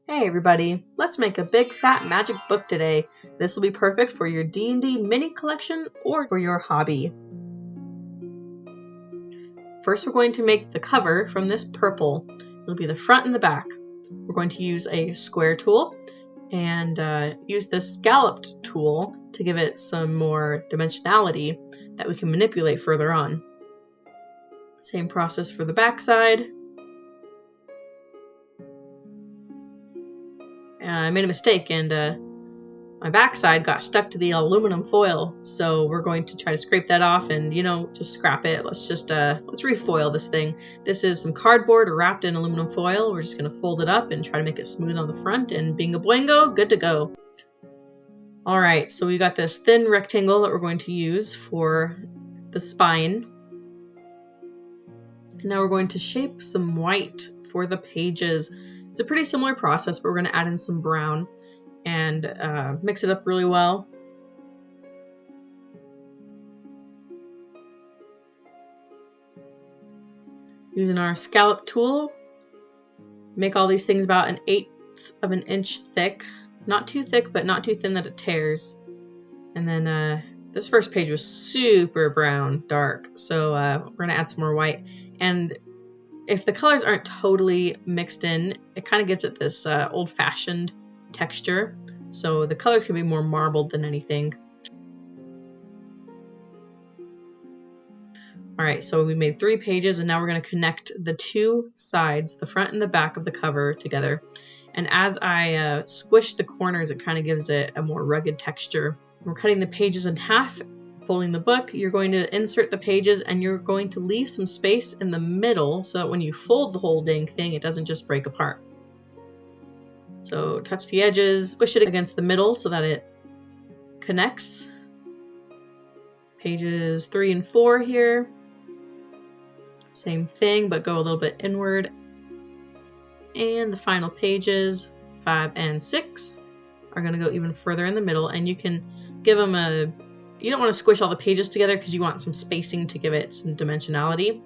Hey everybody, let's make a big fat magic book today. This will be perfect for your D&D mini collection or for your hobby. First we're going to make the cover from this purple. It'll be the front and the back. We're going to use a square tool and use this scalloped tool to give it some more dimensionality that we can manipulate further on. Same process for the back side. I made a mistake and my backside got stuck to the aluminum foil, so we're going to try to scrape that off and, just scrap it. Let's refoil this thing. This is some cardboard wrapped in aluminum foil. We're just going to fold it up and try to make it smooth on the front, and bingo boingo, good to go. Alright, so we got this thin rectangle that we're going to use for the spine. And now we're going to shape some white for the pages. It's a pretty similar process, but we're going to add in some brown and mix it up really well. Using our scallop tool, make all these things about 1/8 of an inch thick. Not too thick, but not too thin that it tears. And then this first page was super brown, dark, so we're going to add some more white. And if the colors aren't totally mixed in, it kind of gives it this old-fashioned texture. So the colors can be more marbled than anything. Alright, so we made 3 pages, and now we're going to connect the 2 sides, the front and the back of the cover, together. And as I squish the corners, it kind of gives it a more rugged texture. We're cutting the pages in half, folding the book. You're going to insert the pages, and you're going to leave some space in the middle so that when you fold the whole dang thing, it doesn't just break apart. So touch the edges, squish it against the middle so that it connects. Pages 3 and 4 here. Same thing, but go a little bit inward. And the final pages, 5 and 6, are going to go even further in the middle, and you can give them you don't want to squish all the pages together because you want some spacing to give it some dimensionality.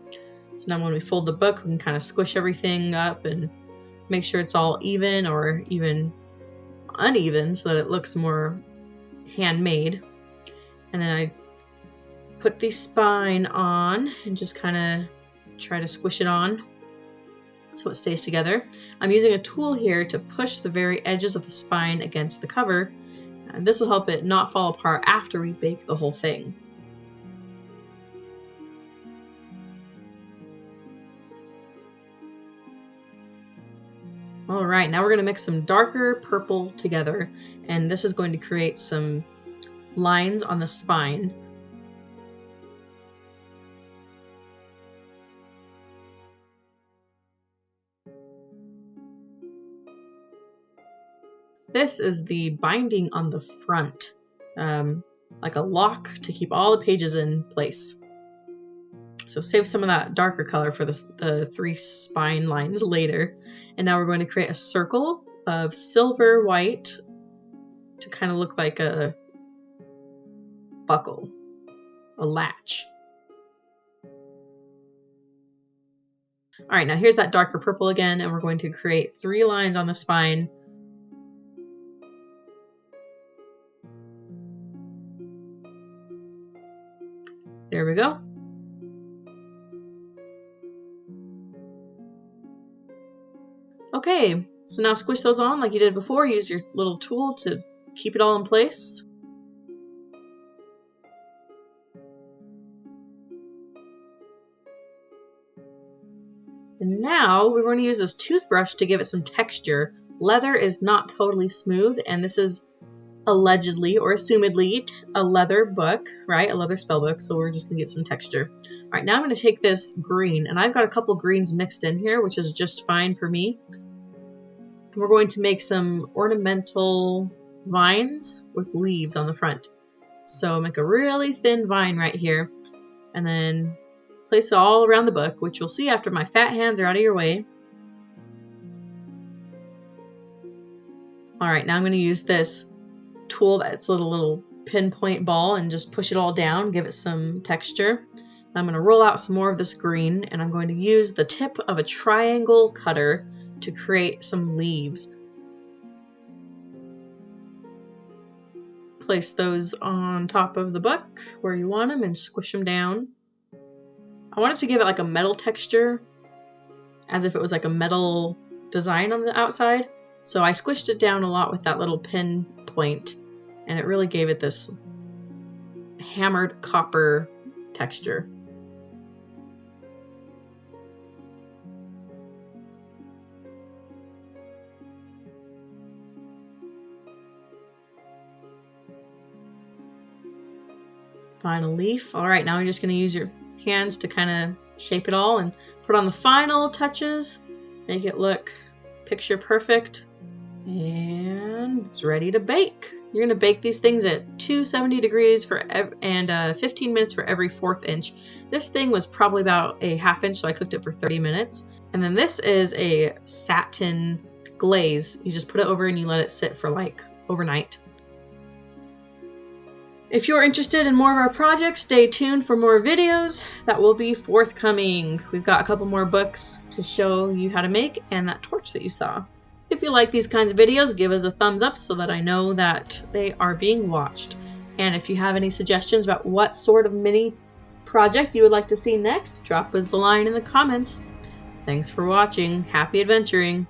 So now when we fold the book, we can kind of squish everything up and make sure it's all even or even uneven so that it looks more handmade. And then I put the spine on and just kind of try to squish it on so it stays together. I'm using a tool here to push the very edges of the spine against the cover, and this will help it not fall apart after we bake the whole thing. Alright, now we're going to mix some darker purple together, and this is going to create some lines on the spine. This is the binding on the front, like a lock to keep all the pages in place. So save some of that darker color for the 3 spine lines later. And now we're going to create a circle of silver white to kind of look like a buckle, a latch. Alright, now here's that darker purple again, and we're going to create 3 lines on the spine. There we go. Okay, so now squish those on like you did before. Use your little tool to keep it all in place. And now we're going to use this toothbrush to give it some texture. Leather is not totally smooth, and this is allegedly or assumedly a leather book, right? A leather spell book, so we're just going to get some texture. All right, now I'm going to take this green, and I've got a couple greens mixed in here, which is just fine for me. And we're going to make some ornamental vines with leaves on the front. So make a really thin vine right here, and then place it all around the book, which you'll see after my fat hands are out of your way. All right, now I'm going to use this tool that's a little pinpoint ball and just push it all down, give it some texture. I'm going to roll out some more of this green, and I'm going to use the tip of a triangle cutter to create some leaves. place those on top of the book where you want them and squish them down. I wanted to give it like a metal texture, as if it was like a metal design on the outside. So I squished it down a lot with that little pin point, and it really gave it this hammered copper texture. Final leaf. All right, now you're just going to use your hands to kind of shape it all and put on the final touches, make it look picture perfect, and it's ready to bake. You're going to bake these things at 270 degrees for 15 minutes for every 1/4 inch. This thing was probably about a 1/2 inch, so I cooked it for 30 minutes. And then this is a satin glaze. You just put it over and you let it sit for like overnight. If you're interested in more of our projects, stay tuned for more videos that will be forthcoming. We've got a couple more books to show you how to make, and that torch that you saw. If you like these kinds of videos, give us a thumbs up so that I know that they are being watched. And if you have any suggestions about what sort of mini project you would like to see next, drop us a line in the comments. Thanks for watching. Happy adventuring!